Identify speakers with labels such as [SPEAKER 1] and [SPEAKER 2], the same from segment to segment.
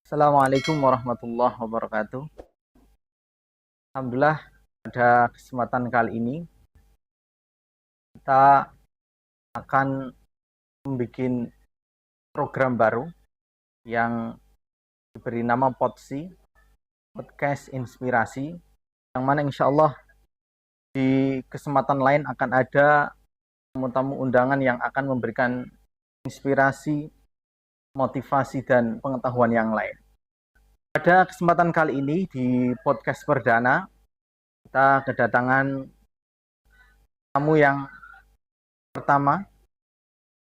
[SPEAKER 1] Assalamualaikum warahmatullahi wabarakatuh. Alhamdulillah, pada kesempatan kali ini kita akan membuat program baru yang diberi nama POTSI, Podcast Inspirasi, yang mana insya Allah di kesempatan lain akan ada tamu-tamu undangan yang akan memberikan inspirasi, motivasi, dan pengetahuan yang lain. Pada kesempatan kali ini di podcast perdana, kita kedatangan tamu yang pertama,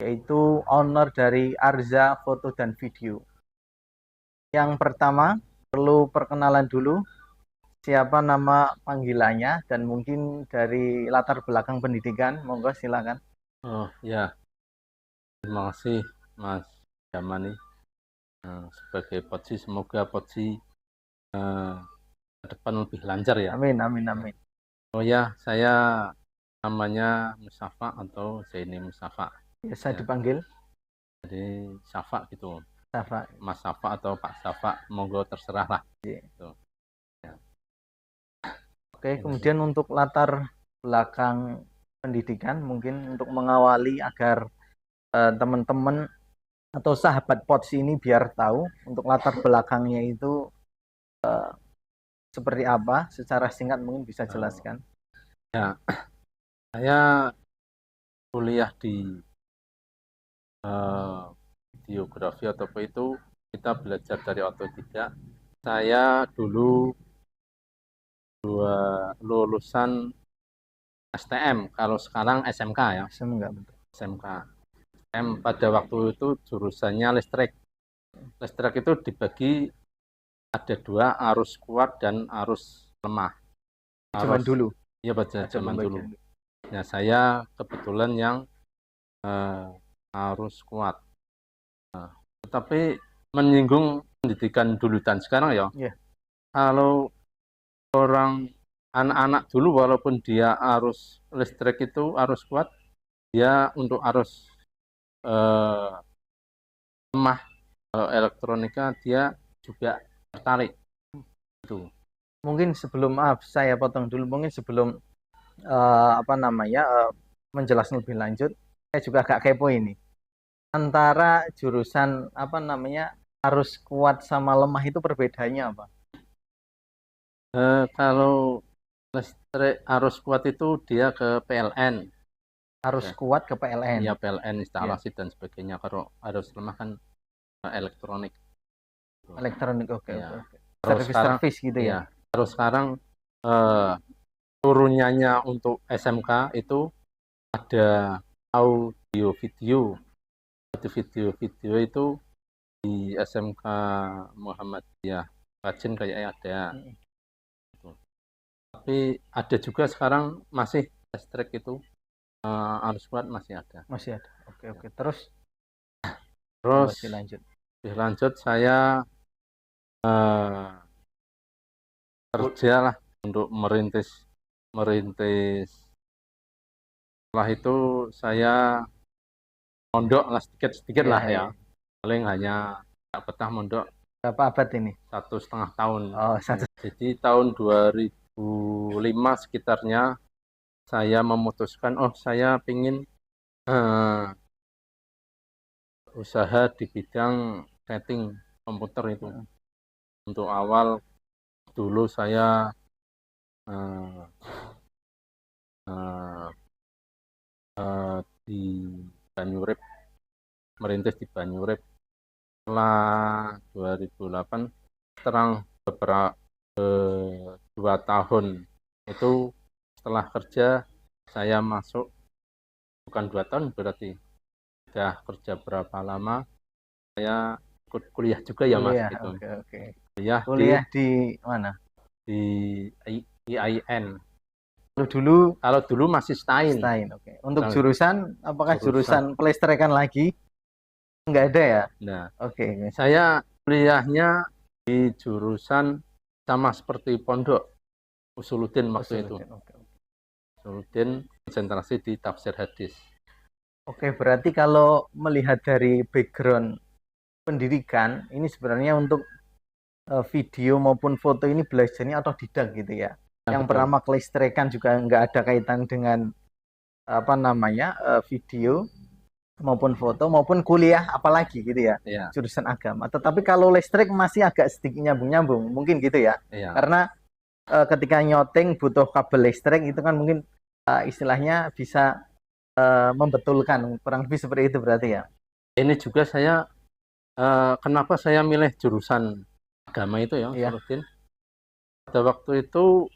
[SPEAKER 1] yaitu owner dari Arza Foto dan Video. Yang pertama, perlu perkenalan dulu siapa nama panggilannya dan mungkin dari latar belakang pendidikan. Monggo silakan.
[SPEAKER 2] Oh ya, terima kasih Mas Jamani. Sebagai Potsi, semoga Potsi ke depan lebih lancar ya.
[SPEAKER 1] Amin, amin, amin.
[SPEAKER 2] Oh ya, saya namanya Mustafa atau Zaini Mustafa.
[SPEAKER 1] Biasa
[SPEAKER 2] Ya.
[SPEAKER 1] dipanggil
[SPEAKER 2] Jadi Safa gitu,
[SPEAKER 1] Safa.
[SPEAKER 2] Mas Safa atau Pak Safa, monggo terserah lah. Gitu. Ya.
[SPEAKER 1] Oke, kemudian untuk latar belakang pendidikan, mungkin untuk mengawali agar teman-teman atau sahabat Potsi ini biar tahu untuk latar belakangnya itu seperti apa, secara singkat mungkin bisa jelaskan.
[SPEAKER 2] Ya, saya kuliah di videografi atau apa itu, kita belajar dari otodidak. Saya dulu lulusan STM, kalau sekarang SMK ya. SMK. Pada waktu itu jurusannya listrik. Listrik itu dibagi ada dua, arus kuat dan arus lemah.
[SPEAKER 1] Zaman dulu.
[SPEAKER 2] Iya, pada zaman dulu. Nah, saya kebetulan yang arus kuat. Tetapi menyinggung pendidikan dulu dan sekarang ya.
[SPEAKER 1] Yeah.
[SPEAKER 2] Kalau orang anak-anak dulu walaupun dia arus listrik itu arus kuat, dia untuk arus lemah elektronika dia juga tertarik. Itu.
[SPEAKER 1] Mungkin sebelum saya potong dulu, mungkin sebelum menjelaskan lebih lanjut, saya juga agak kepo ini. Antara jurusan arus kuat sama lemah itu perbedaannya apa?
[SPEAKER 2] Kalau listrik arus kuat itu dia ke PLN.
[SPEAKER 1] Arus kuat ke PLN.
[SPEAKER 2] Ya, PLN instalasi dan sebagainya. Kalau arus lemah kan elektronik.
[SPEAKER 1] Elektronik, oke.
[SPEAKER 2] Ya.
[SPEAKER 1] Servis gitu ya.
[SPEAKER 2] Terus sekarang turunannya untuk SMK itu ada audio video. Video itu di SMK Muhammadiyah Rajin kayaknya ada. Tapi ada juga sekarang masih listrik itu arus kuat masih ada.
[SPEAKER 1] Masih ada. Oke. Terus
[SPEAKER 2] lanjut saya kerja lah untuk merintis. Setelah itu saya mondok lah sedikit lah ya. Paling hanya tak betah mondok.
[SPEAKER 1] Berapa abad ini?
[SPEAKER 2] 1,5 tahun.
[SPEAKER 1] Oh,
[SPEAKER 2] Jadi tahun 2005 sekitarnya saya memutuskan, saya ingin usaha di bidang setting komputer itu. Untuk awal dulu saya di Banyurip, merintis di Banyurip. Setelah 2008 terang beberapa 2 tahun itu setelah kerja saya masuk, bukan 2 tahun berarti sudah kerja berapa lama, saya ikut kuliah juga ya Mas gitu.
[SPEAKER 1] Oke.
[SPEAKER 2] Kuliah
[SPEAKER 1] di mana?
[SPEAKER 2] Di IAIN.
[SPEAKER 1] Kalau
[SPEAKER 2] dulu masih Stein.
[SPEAKER 1] Oke. Untuk jurusan, apakah jurusan pelistrikan lagi? Enggak ada ya?
[SPEAKER 2] Nah,
[SPEAKER 1] oke.
[SPEAKER 2] Saya kuliahnya di jurusan sama seperti pondok, Usuluddin waktu itu. Usuluddin, konsentrasi di tafsir hadis.
[SPEAKER 1] Oke, berarti kalau melihat dari background pendidikan, ini sebenarnya untuk video maupun foto ini belajarnya otodidak gitu ya.
[SPEAKER 2] Ya,
[SPEAKER 1] Yang
[SPEAKER 2] betul.
[SPEAKER 1] pertama kelistrikan juga nggak ada kaitan dengan apa namanya video maupun foto maupun kuliah apalagi gitu ya,
[SPEAKER 2] Iya,
[SPEAKER 1] jurusan agama. Tetapi kalau listrik masih agak sedikit nyambung-nyambung mungkin gitu ya.
[SPEAKER 2] iya.
[SPEAKER 1] Karena ketika nyoteng butuh kabel listrik itu kan mungkin istilahnya bisa membetulkan kurang lebih seperti itu berarti ya.
[SPEAKER 2] Ini juga saya kenapa saya milih jurusan agama itu ya,
[SPEAKER 1] Iya.
[SPEAKER 2] Salahuddin. Pada waktu itu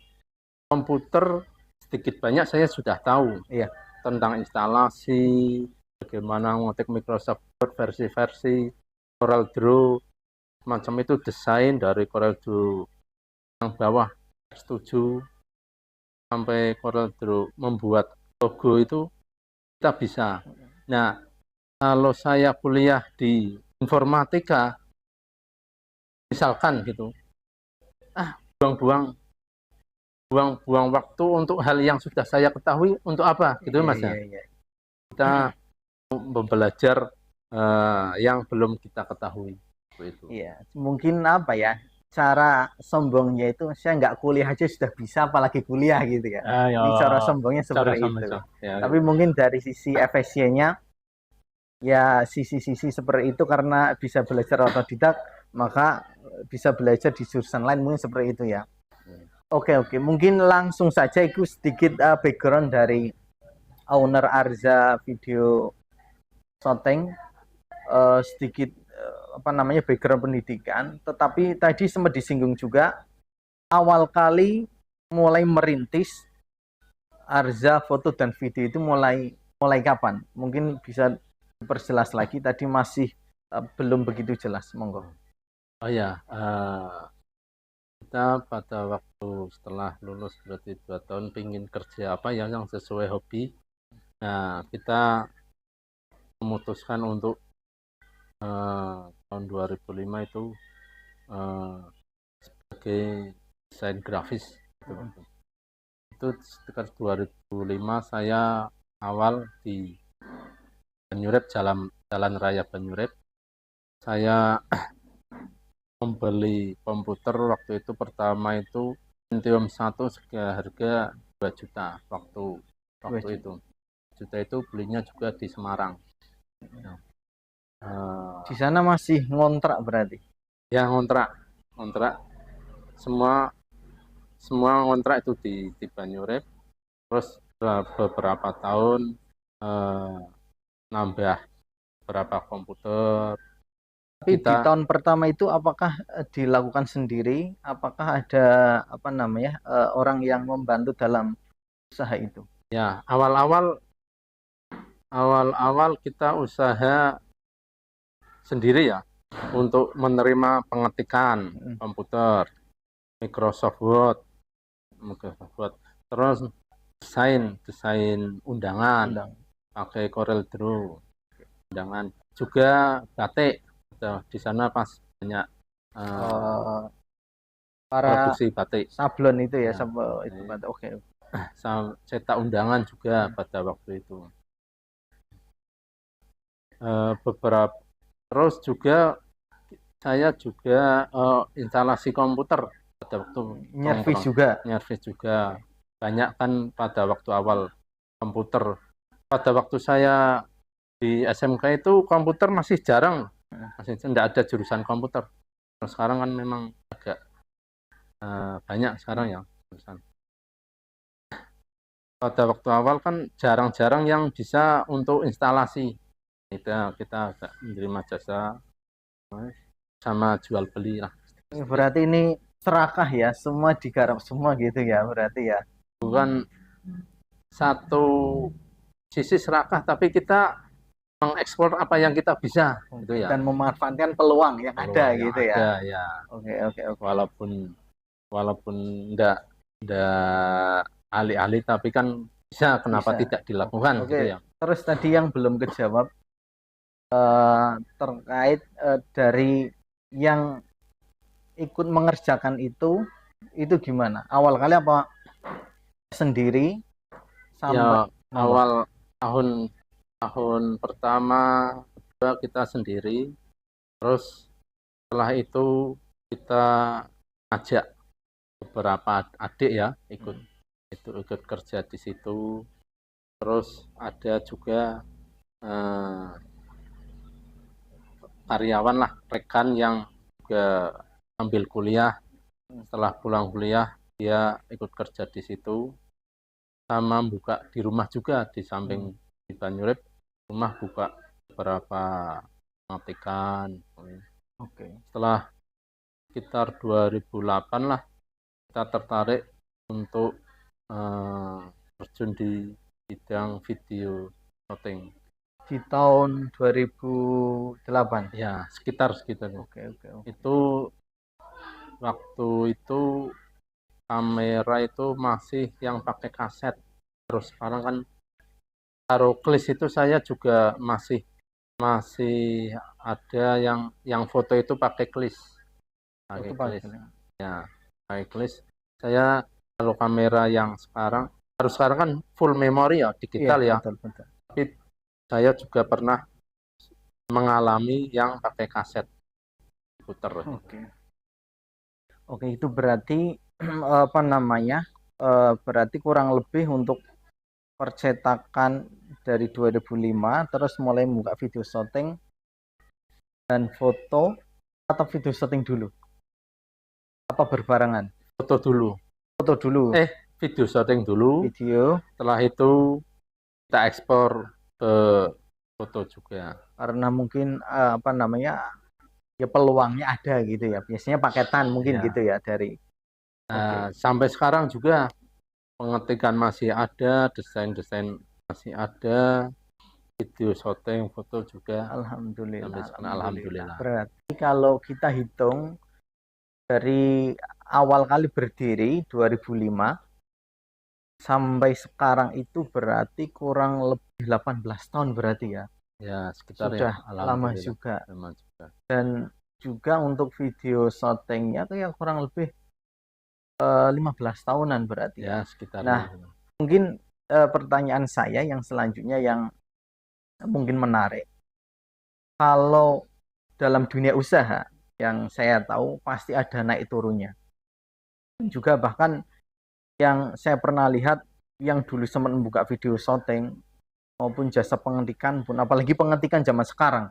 [SPEAKER 2] komputer sedikit banyak saya sudah tahu
[SPEAKER 1] Iya.
[SPEAKER 2] tentang instalasi, bagaimana ngotek Microsoft Word versi-versi, CorelDRAW, macam itu desain dari CorelDRAW yang bawah X7 sampai CorelDRAW membuat logo itu kita bisa. Nah, kalau saya kuliah di informatika, misalkan gitu, buang-buang buang-buang waktu untuk hal yang sudah saya ketahui untuk apa gitu
[SPEAKER 1] Iya,
[SPEAKER 2] Mas
[SPEAKER 1] iya,
[SPEAKER 2] ya.
[SPEAKER 1] iya.
[SPEAKER 2] Kita belajar yang belum kita ketahui itu.
[SPEAKER 1] Iya, mungkin apa ya? Cara sombongnya itu saya nggak kuliah aja sudah bisa, apalagi kuliah gitu ya.
[SPEAKER 2] Ya,
[SPEAKER 1] Ini cara sombongnya
[SPEAKER 2] cara
[SPEAKER 1] seperti
[SPEAKER 2] sama
[SPEAKER 1] itu.
[SPEAKER 2] ya.
[SPEAKER 1] Tapi mungkin dari sisi efisiennya, ya sisi-sisi seperti itu karena bisa belajar otodidak, maka bisa belajar di jurusan lain mungkin seperti itu ya. Oke, oke. Mungkin langsung saja itu sedikit background dari owner Arza Video Shooting, sedikit apa namanya background pendidikan. Tetapi tadi sempat disinggung juga awal kali mulai merintis Arza foto dan video itu mulai kapan? Mungkin bisa diperjelas lagi. Tadi masih belum begitu jelas. Monggo.
[SPEAKER 2] Oh ya, kita pada waktu setelah lulus berarti 2 tahun pingin kerja apa ya yang sesuai hobi. Nah, kita memutuskan untuk tahun 2005 itu sebagai desain grafis. Itu sekitar 2005 saya awal di Banyurep, Jalan Raya Banyurep. Saya membeli komputer waktu itu pertama itu Pentium 1 harga 2 juta waktu itu. Juta itu belinya juga di Semarang.
[SPEAKER 1] Di sana masih ngontrak berarti?
[SPEAKER 2] Ya ngontrak semua ngontrak itu di Banyurep. Terus beberapa tahun nambah beberapa komputer.
[SPEAKER 1] Tapi di tahun pertama itu apakah dilakukan sendiri? Apakah ada apa namanya orang yang membantu dalam usaha itu?
[SPEAKER 2] Ya, awal-awal kita usaha sendiri ya untuk menerima pengetikan komputer, Microsoft Word, terus desain undangan pakai CorelDRAW, undangan juga batik. Di sana pas banyak
[SPEAKER 1] para
[SPEAKER 2] produksi batik,
[SPEAKER 1] sablon itu ya,
[SPEAKER 2] itu
[SPEAKER 1] batik. Oke.
[SPEAKER 2] Cetak undangan juga pada waktu itu. Beberapa terus juga saya juga instalasi komputer pada waktu nyervis juga banyak kan pada waktu awal komputer. Pada waktu saya di SMK itu komputer masih jarang, masih tidak ada jurusan komputer. Sekarang kan memang agak banyak sekarang ya jurusan. Pada waktu awal kan jarang-jarang yang bisa untuk instalasi. Kita agak menerima jasa sama jual beli lah.
[SPEAKER 1] Berarti ini serakah ya, semua digarap semua gitu ya berarti ya.
[SPEAKER 2] Bukan satu sisi serakah, tapi kita mengeksplor apa yang kita bisa gitu ya.
[SPEAKER 1] Dan memanfaatkan peluang yang ada gitu ya.
[SPEAKER 2] Ya.
[SPEAKER 1] Oke.
[SPEAKER 2] Walaupun enggak ahli-ahli tapi kan bisa, kenapa tidak dilakukan gitu ya.
[SPEAKER 1] Terus tadi yang belum kejawab terkait dari yang ikut mengerjakan itu gimana? Awal kali apa sendiri?
[SPEAKER 2] Ya, awal tahun pertama kedua kita sendiri. Terus setelah itu kita ajak beberapa adik ya ikut kerja di situ. Terus ada juga karyawan lah, rekan yang juga ambil kuliah. Setelah pulang kuliah dia ikut kerja di situ, sama buka di rumah juga di samping di Banyurip, rumah buka beberapa matikan. Setelah sekitar 2008 lah kita tertarik untuk terjun di bidang video shooting.
[SPEAKER 1] Di tahun 2008.
[SPEAKER 2] Ya, sekitar.
[SPEAKER 1] Oke.
[SPEAKER 2] Itu waktu itu kamera itu masih yang pakai kaset. Terus sekarang kan taruh klis itu saya juga masih ada yang foto itu pakai klis. Ya, pakai klis. Saya kalau kamera yang sekarang kan full memory ya, digital ya.
[SPEAKER 1] Betul.
[SPEAKER 2] Tapi saya juga pernah mengalami yang pakai kaset puter.
[SPEAKER 1] Oke, itu berarti apa namanya? Berarti kurang lebih untuk percetakan dari 2005 terus mulai buka video shooting dan foto, atau video shooting dulu? Apa berbarengan?
[SPEAKER 2] Foto dulu. Video shooting dulu. Setelah itu kita ekspor ke foto juga.
[SPEAKER 1] Karena mungkin apa namanya, ya peluangnya ada gitu ya. Biasanya paketan mungkin gitu ya dari.
[SPEAKER 2] Sampai sekarang juga pengetikan masih ada, desain masih ada, video shooting, foto juga.
[SPEAKER 1] Alhamdulillah. Berarti kalau kita hitung dari awal kali berdiri 2005 sampai sekarang itu berarti kurang lebih 18 tahun berarti ya.
[SPEAKER 2] Ya, sekitar
[SPEAKER 1] sudah lama juga. Dan juga untuk video shootingnya tuh yang kurang lebih 15 tahunan berarti
[SPEAKER 2] ya. Sekitar.
[SPEAKER 1] Nah, mungkin pertanyaan saya yang selanjutnya yang mungkin menarik. Kalau dalam dunia usaha yang saya tahu pasti ada naik turunnya. Juga bahkan yang saya pernah lihat yang dulu sempat membuka video shooting maupun jasa pengetikan pun, apalagi pengetikan zaman sekarang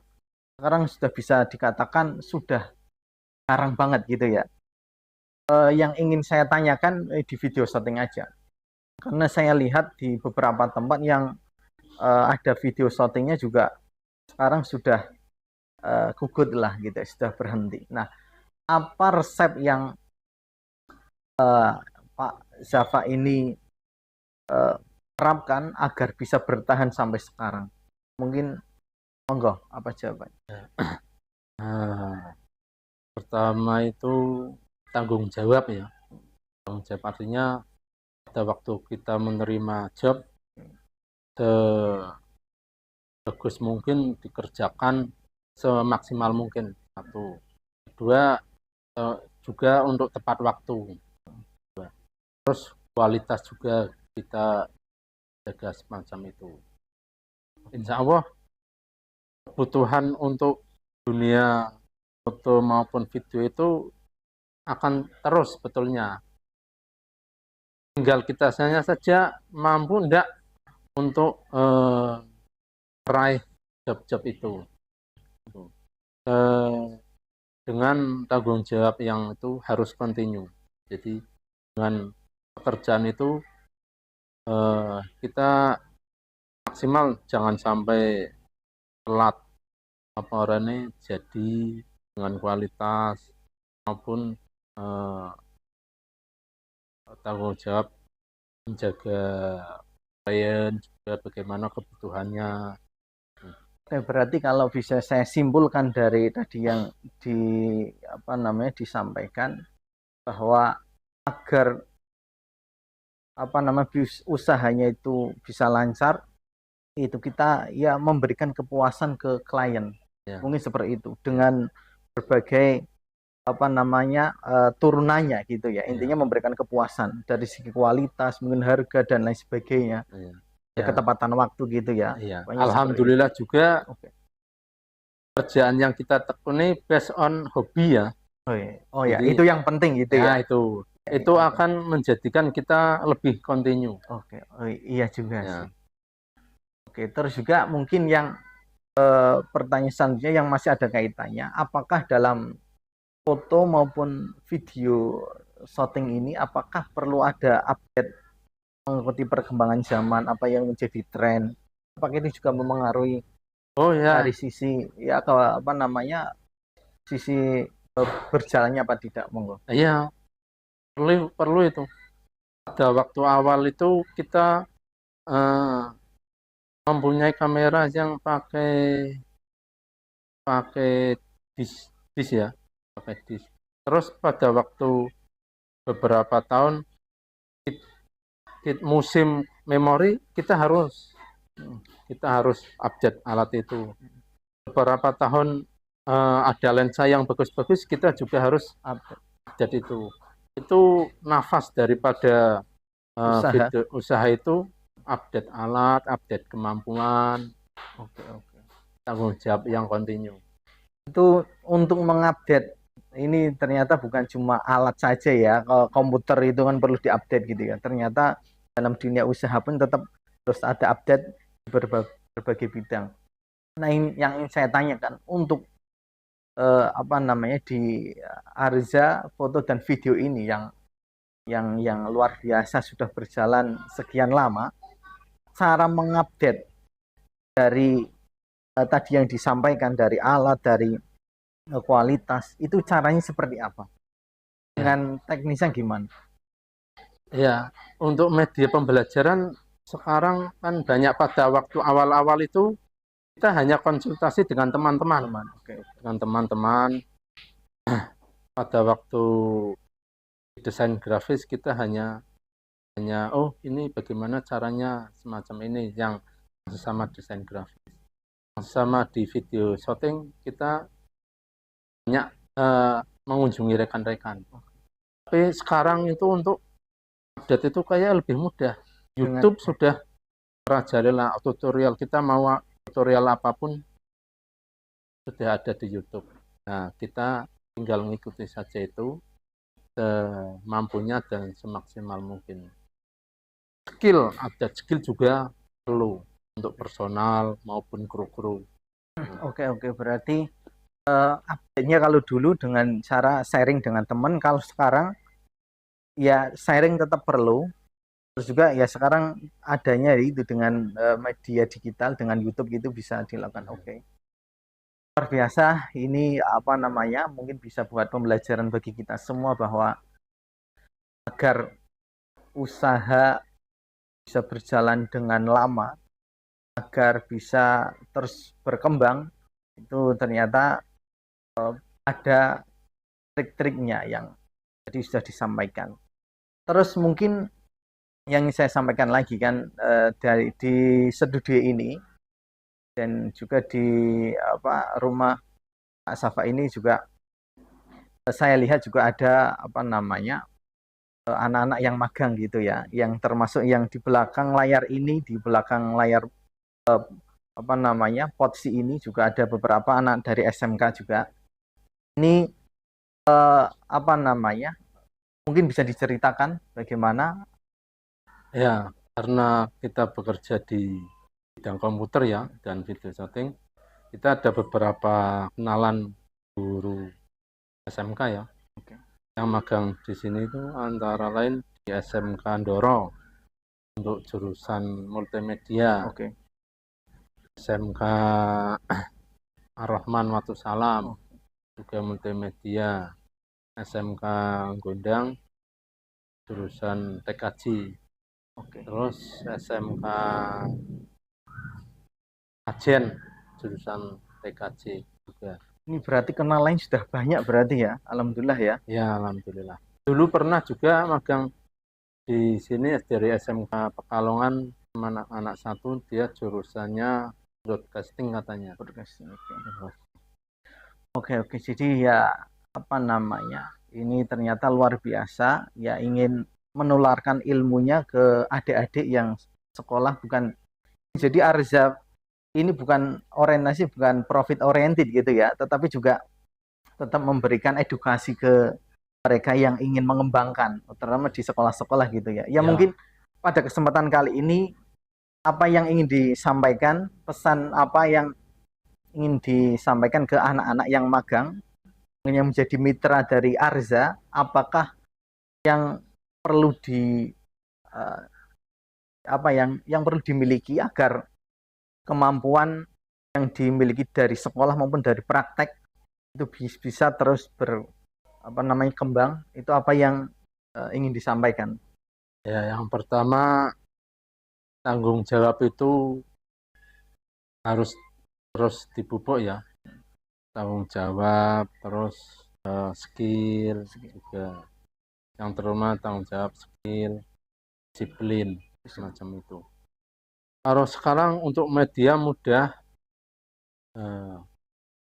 [SPEAKER 1] sudah bisa dikatakan sudah jarang banget gitu ya. Yang ingin saya tanyakan di video shooting aja, karena saya lihat di beberapa tempat yang ada video shootingnya juga sekarang sudah gugut lah gitu, sudah berhenti. Nah, apa resep yang Pak Zafa ini terapkan agar bisa bertahan sampai sekarang? Mungkin monggo, apa jawabannya?
[SPEAKER 2] Pertama itu tanggung jawab ya. Tanggung jawab artinya pada waktu kita menerima job sebagus mungkin dikerjakan semaksimal mungkin. Satu. Kedua, juga untuk tepat waktu. Terus kualitas juga kita jaga semacam itu. Insya Allah kebutuhan untuk dunia foto maupun video itu akan terus sebetulnya. Tinggal kita saja mampu enggak untuk meraih job-job itu. Dengan tanggung jawab yang itu harus continue. Jadi dengan pekerjaan itu kita maksimal jangan sampai telat, laporannya jadi dengan kualitas maupun tanggung jawab menjaga klien juga bagaimana kebutuhannya.
[SPEAKER 1] Berarti kalau bisa saya simpulkan dari tadi yang disampaikan, bahwa agar usahanya itu bisa lancar, itu kita ya memberikan kepuasan ke klien. Mungkin seperti itu dengan berbagai turunannya gitu ya. Intinya memberikan kepuasan dari segi kualitas, mungkin harga dan lain sebagainya. Ketepatan waktu gitu ya.
[SPEAKER 2] Alhamdulillah juga kerjaan yang kita tekuni based on hobi ya.
[SPEAKER 1] Oh ya,
[SPEAKER 2] Jadi
[SPEAKER 1] itu yang penting gitu
[SPEAKER 2] ya
[SPEAKER 1] ya.
[SPEAKER 2] itu akan menjadikan kita lebih kontinu.
[SPEAKER 1] Oke, oh iya juga sih.
[SPEAKER 2] Ya.
[SPEAKER 1] Oke, terus juga mungkin yang pertanyaan selanjutnya yang masih ada kaitannya, apakah dalam foto maupun video shooting ini, apakah perlu ada update mengikuti perkembangan zaman, apa yang menjadi tren? Apakah ini juga memengaruhi
[SPEAKER 2] Oh
[SPEAKER 1] dari
[SPEAKER 2] ya,
[SPEAKER 1] sisi ya apa namanya sisi berjalannya apa tidak, monggo?
[SPEAKER 2] iya perlu perlu itu. Pada waktu awal itu kita eh, mempunyai kamera yang pakai pakai disk ya, pakai disk. Terus pada waktu beberapa tahun musim memori kita harus update alat itu. Beberapa tahun ada lensa yang bagus-bagus, kita juga harus update itu. Itu nafas daripada
[SPEAKER 1] Usaha.
[SPEAKER 2] video usaha itu, update alat, update kemampuan,
[SPEAKER 1] Oke, oke.
[SPEAKER 2] tanggung jawab yang kontinu.
[SPEAKER 1] Itu untuk mengupdate ini ternyata bukan cuma alat saja ya. Kalau komputer itu kan perlu diupdate gitu ya. Ternyata dalam dunia usaha pun tetap terus ada update di berbagai bidang. Nah, ini yang ingin saya tanyakan untuk apa namanya di Arza foto dan video ini yang luar biasa sudah berjalan sekian lama, cara mengupdate dari tadi yang disampaikan dari alat, dari kualitas, itu caranya seperti apa? Dengan teknisnya gimana?
[SPEAKER 2] Ya, untuk media pembelajaran sekarang kan banyak. Pada waktu awal-awal itu kita hanya konsultasi dengan teman-teman,
[SPEAKER 1] Oke.
[SPEAKER 2] dengan teman-teman. Pada waktu desain grafis kita hanya oh ini bagaimana caranya semacam ini, yang sesama desain grafis. Sama di video shooting kita banyak mengunjungi rekan-rekan. Tapi sekarang itu untuk update itu kayak lebih mudah. YouTube sudah merajalela tutorial, kita mau tutorial apapun sudah ada di YouTube. Nah, kita tinggal mengikuti saja itu semampunya dan semaksimal mungkin. Update skill juga perlu untuk personal maupun kru-kru.
[SPEAKER 1] Oke, berarti update-nya kalau dulu dengan cara sharing dengan teman, kalau sekarang ya sharing tetap perlu. Terus juga ya sekarang adanya itu dengan media digital, dengan YouTube gitu bisa dilakukan. Oke. Luar biasa, ini apa namanya, mungkin bisa buat pembelajaran bagi kita semua bahwa agar usaha bisa berjalan dengan lama, agar bisa terus berkembang, itu ternyata ada trik-triknya yang tadi sudah disampaikan. Terus mungkin yang saya sampaikan lagi kan dari di studio ini dan juga di rumah Pak Safa ini juga saya lihat juga ada apa namanya anak-anak yang magang gitu ya, yang termasuk yang di belakang layar ini, di belakang layar apa namanya Potsi ini juga ada beberapa anak dari SMK juga. Ini apa namanya? Mungkin bisa diceritakan bagaimana?
[SPEAKER 2] Ya, karena kita bekerja di bidang komputer ya dan video shooting, kita ada beberapa kenalan guru SMK ya. Yang magang di sini itu antara lain di SMK Ndoro untuk jurusan multimedia, SMK Ar-Rahman Watusalam juga multimedia, SMK Gondang jurusan TKJ, terus SMK Ajen jurusan TKJ juga.
[SPEAKER 1] Ini berarti kenal lain sudah banyak berarti ya, alhamdulillah ya.
[SPEAKER 2] Ya, alhamdulillah. Dulu pernah juga magang di sini dari SMK Pekalongan, anak satu, dia jurusannya broadcasting katanya.
[SPEAKER 1] Broadcasting, oke. Jadi ya apa namanya? Ini ternyata luar biasa ya, ingin menularkan ilmunya ke adik-adik yang sekolah. Bukan jadi Arza ini bukan orientasi, bukan profit oriented gitu ya, tetapi juga tetap memberikan edukasi ke mereka yang ingin mengembangkan, terutama di sekolah-sekolah gitu ya. Ya
[SPEAKER 2] Ya,
[SPEAKER 1] mungkin pada kesempatan kali ini apa yang ingin disampaikan, pesan apa yang ingin disampaikan ke anak-anak yang magang, yang menjadi mitra dari Arza, apakah yang perlu di eh, apa yang perlu dimiliki agar kemampuan yang dimiliki dari sekolah maupun dari praktek itu bisa terus kembang, itu apa yang ingin disampaikan?
[SPEAKER 2] ya, yang pertama tanggung jawab itu harus terus dipupuk ya. Tanggung jawab, terus skill juga. Yang terutama tanggung jawab, skill, disiplin, semacam itu. Kalau sekarang untuk media mudah, eh,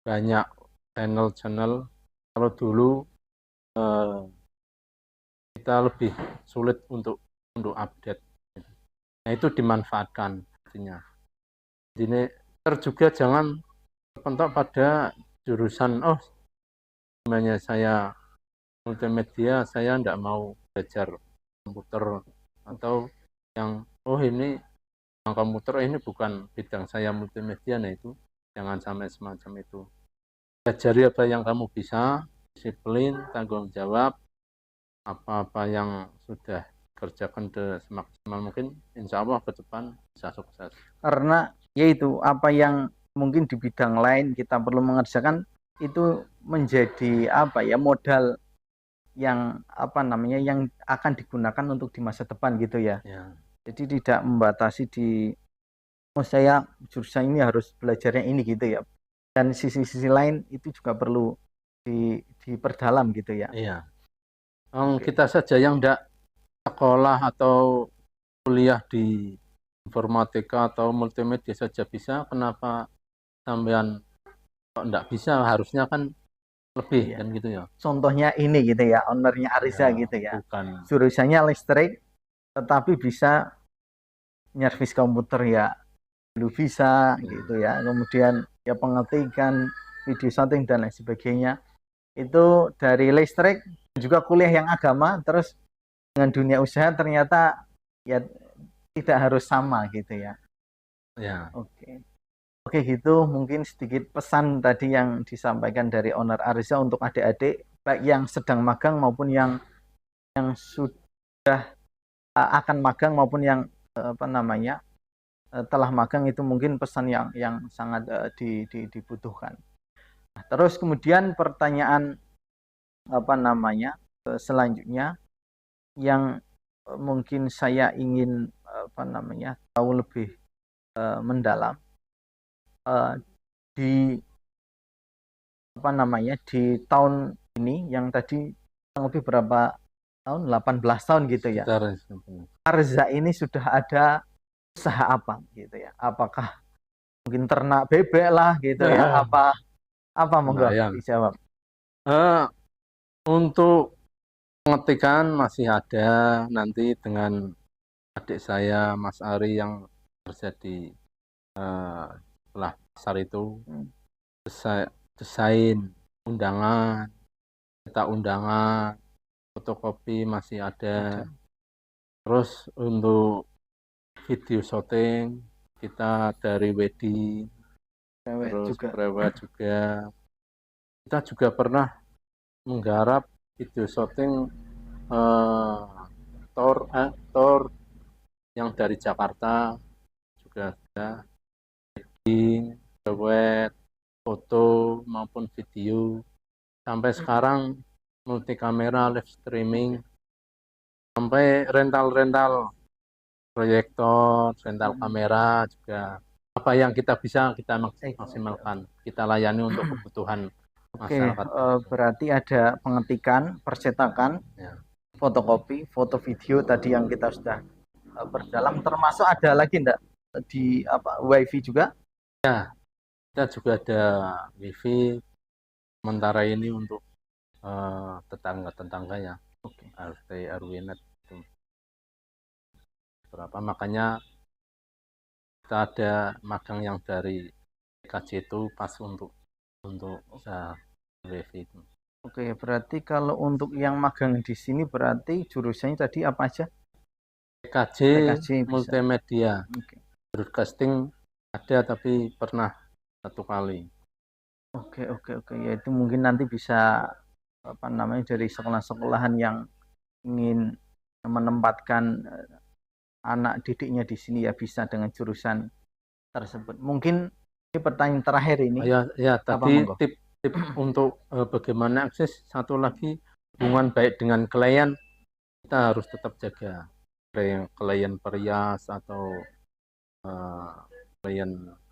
[SPEAKER 2] banyak channel-channel. Kalau dulu eh, kita lebih sulit untuk update. Nah itu dimanfaatkan artinya. Ini juga jangan terpentok pada jurusan, oh sebenarnya saya multimedia, saya tidak mau belajar komputer, atau yang oh ini yang komputer ini bukan bidang saya multimedia. Nah itu jangan sampai semacam itu. Pelajari apa yang kamu bisa, disiplin, tanggung jawab, apa-apa yang sudah kerjakan semaksimal mungkin, insya Allah ke depan bisa sukses.
[SPEAKER 1] Karena yaitu apa yang mungkin di bidang lain kita perlu mengerjakan itu menjadi modal yang yang akan digunakan untuk di masa depan gitu ya.
[SPEAKER 2] Ya.
[SPEAKER 1] Jadi tidak membatasi saya jurusan ini harus belajarnya ini gitu ya. Dan sisi-sisi lain itu juga perlu diperdalam gitu ya.
[SPEAKER 2] Iya. Kita saja yang tidak sekolah atau kuliah di informatika atau multimedia saja bisa, kenapa sampean kok enggak bisa? Harusnya kan lebih kan gitu ya.
[SPEAKER 1] Contohnya ini gitu ya, ownernya Ariza gitu ya.
[SPEAKER 2] Bukan.
[SPEAKER 1] Jurusannya listrik tetapi bisa nyervis komputer ya, belum bisa gitu ya. Kemudian ya pengetikan, video setting dan lain sebagainya. Itu dari listrik juga kuliah yang agama, terus dengan dunia usaha ternyata ya tidak harus sama gitu ya.
[SPEAKER 2] Ya.
[SPEAKER 1] Oke gitu, mungkin sedikit pesan tadi yang disampaikan dari owner Ariza untuk adik-adik baik yang sedang magang maupun yang sudah akan magang maupun yang telah magang, itu mungkin pesan yang sangat dibutuhkan. Nah, terus kemudian pertanyaan selanjutnya yang mungkin saya ingin tahu lebih mendalam di di tahun ini yang tadi kurang lebih berapa tahun, 18 tahun gitu ya. Arza ini sudah ada usaha apa gitu ya? Apakah mungkin ternak bebek lah gitu ya? Apa monggo dijawab.
[SPEAKER 2] Untuk pengetikan masih ada, nanti dengan adik saya Mas Ari yang kerja di sebelah pasar itu, desain undangan, cetak undangan, fotokopi masih ada. Terus untuk video shooting kita dari wedding, terus prewed juga. Kita juga pernah menggarap video shooting tour yang dari Jakarta juga ada, wedding, prewed, foto maupun video. Sampai sekarang multi kamera, live streaming, sampai rental proyektor, rental kamera juga. Apa yang kita bisa kita maksimalkan, kita layani untuk kebutuhan masyarakat.
[SPEAKER 1] Berarti ada pengetikan, percetakan, fotokopi, foto video tadi yang kita sudah berdalam, termasuk ada lagi enggak di wifi juga?
[SPEAKER 2] Ya, kita juga ada wifi sementara ini untuk tetangga-tetangga ya, RT RW net itu. Berapa makanya kita ada magang yang dari KJ itu pas untuk usaha. wifi itu.
[SPEAKER 1] Oke, berarti kalau untuk yang magang di sini berarti jurusannya tadi apa aja?
[SPEAKER 2] PKJ
[SPEAKER 1] PKJ bisa.
[SPEAKER 2] multimedia,
[SPEAKER 1] Oke.
[SPEAKER 2] broadcasting ada tapi pernah 1 kali.
[SPEAKER 1] Oke. Ya itu mungkin nanti bisa apa namanya dari sekolah-sekolahan yang ingin menempatkan anak didiknya di sini ya bisa dengan jurusan tersebut. Mungkin ini pertanyaan terakhir ini.
[SPEAKER 2] Ya
[SPEAKER 1] Apa
[SPEAKER 2] tadi
[SPEAKER 1] monggo?
[SPEAKER 2] tip untuk bagaimana akses, satu lagi hubungan baik dengan klien kita harus tetap jaga. Klien perias atau klien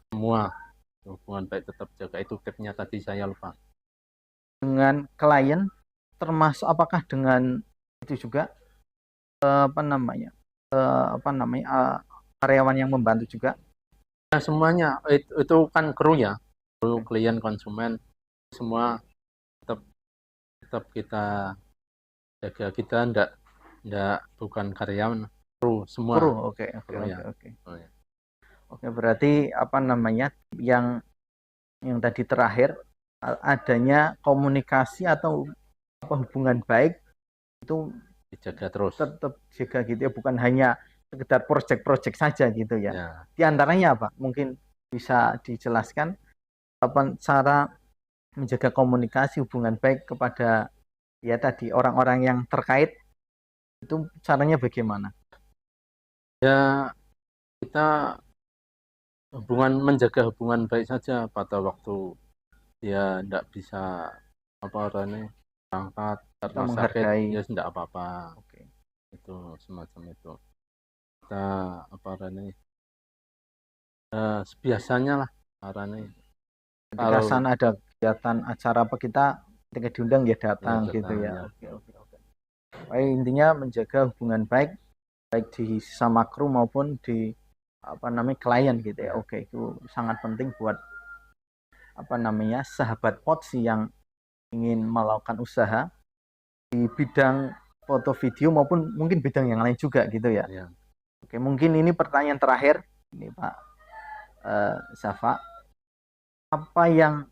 [SPEAKER 2] semua hubungan baik tetap jaga, itu tipnya tadi saya lupa.
[SPEAKER 1] Dengan klien termasuk apakah dengan itu juga apa namanya karyawan yang membantu juga?
[SPEAKER 2] Ya, semuanya itu kan kru ya, kru, klien, konsumen, semua tetap tetap kita jaga. Kita ndak bukan karyawan, kru semua.
[SPEAKER 1] Kru. Oke.
[SPEAKER 2] Kru ya. Oh, ya.
[SPEAKER 1] Oke, berarti apa namanya yang tadi terakhir adanya komunikasi atau apa hubungan baik itu
[SPEAKER 2] Dijaga terus.
[SPEAKER 1] tetap jaga gitu ya, bukan hanya sekedar project-project saja gitu ya.
[SPEAKER 2] Ya.
[SPEAKER 1] Di antaranya apa? Mungkin bisa dijelaskan apa cara menjaga komunikasi hubungan baik kepada ya tadi orang-orang yang terkait itu caranya bagaimana?
[SPEAKER 2] Ya, kita menjaga hubungan baik saja. Pada waktu dia tidak bisa apa orangnya berangkat
[SPEAKER 1] Kita
[SPEAKER 2] karena sakit,
[SPEAKER 1] menghargai.
[SPEAKER 2] ya tidak apa-apa.
[SPEAKER 1] Oke.
[SPEAKER 2] Itu semacam itu. Kita apa orangnya sebiasanya lah orangnya.
[SPEAKER 1] Ketika
[SPEAKER 2] Kalau
[SPEAKER 1] sana ada kegiatan acara apa kita ketika diundang ya datang
[SPEAKER 2] ya
[SPEAKER 1] gitu
[SPEAKER 2] datang
[SPEAKER 1] ya.
[SPEAKER 2] ya.
[SPEAKER 1] Oke. Baik, intinya menjaga hubungan baik di sama kru maupun di apa namanya klien gitu ya. Oke, itu sangat penting buat apa namanya sahabat Potsi yang ingin melakukan usaha di bidang foto video maupun mungkin bidang yang lain juga gitu ya.
[SPEAKER 2] Ya.
[SPEAKER 1] Oke, mungkin ini pertanyaan terakhir ini Pak Safa, apa yang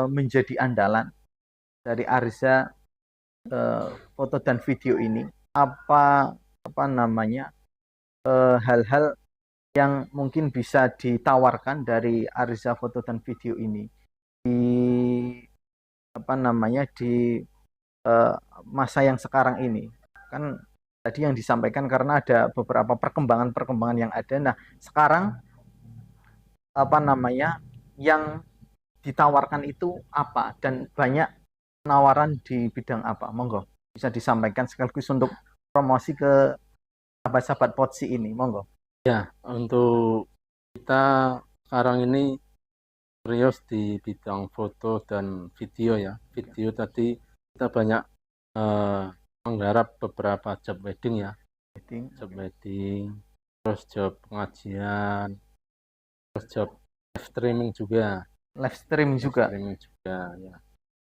[SPEAKER 1] menjadi andalan dari Arza foto dan video ini? Apa namanya hal-hal yang mungkin bisa ditawarkan dari Arza foto dan video ini di apa namanya di masa yang sekarang ini? Kan tadi yang disampaikan karena ada beberapa perkembangan yang ada. Nah, sekarang apa namanya yang ditawarkan itu apa dan banyak penawaran di bidang apa? Monggo bisa disampaikan sekaligus untuk promosi ke sahabat-sahabat Potsi ini. Monggo.
[SPEAKER 2] Ya, untuk kita sekarang ini serius di bidang foto dan video ya. Video tadi kita banyak menggarap beberapa job wedding ya. Job wedding, terus job pengajian, terus job live streaming juga.
[SPEAKER 1] Live streaming juga
[SPEAKER 2] Ya.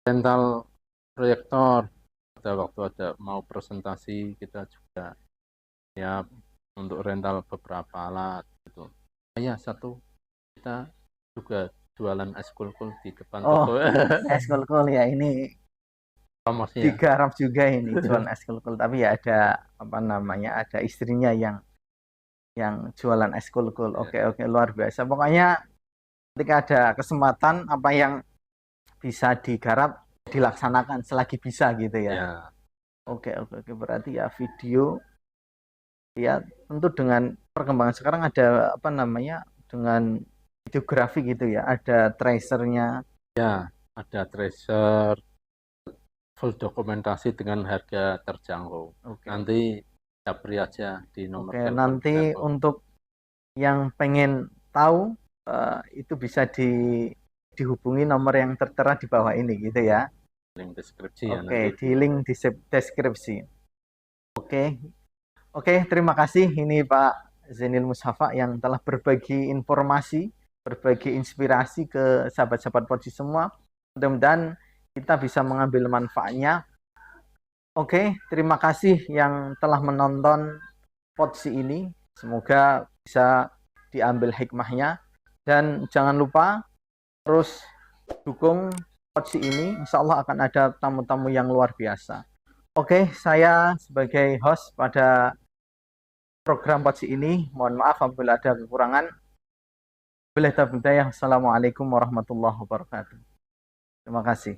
[SPEAKER 2] Rental proyektor, pada waktu ada mau presentasi kita juga ya untuk rental beberapa alat gitu. Ya, satu kita juga jualan es kulkul di depan toko.
[SPEAKER 1] es kulkul ya ini
[SPEAKER 2] Promosi ya.
[SPEAKER 1] digarap juga ini jualan es kulkul tapi ya ada apa namanya ada istrinya yang jualan es kulkul. Oke, luar biasa. Pokoknya ketika ada kesempatan apa yang bisa digarap dilaksanakan selagi bisa gitu ya.
[SPEAKER 2] Ya.
[SPEAKER 1] Oke. Berarti ya video ya tentu dengan perkembangan sekarang ada apa namanya dengan videografi gitu ya. Ada tracernya.
[SPEAKER 2] Ya, ada tracer, full dokumentasi dengan harga terjangkau. Nanti japri aja di nomor telepon.
[SPEAKER 1] Nanti untuk yang pengen tahu itu bisa dihubungi nomor yang tertera di bawah ini gitu ya.
[SPEAKER 2] Link deskripsi ya.
[SPEAKER 1] Di link di deskripsi. Oke, terima kasih ini Pak Zainil Mushafa yang telah berbagi informasi, berbagi inspirasi ke sahabat-sahabat Potsi semua. Mudah-mudahan kita bisa mengambil manfaatnya. Oke, terima kasih yang telah menonton Potsi ini. Semoga bisa diambil hikmahnya. Dan jangan lupa terus dukung Potsi ini, insya Allah akan ada tamu-tamu yang luar biasa. Oke, saya sebagai host pada program Potsi ini, mohon maaf apabila ada kekurangan. Assalamualaikum warahmatullahi wabarakatuh. Terima kasih.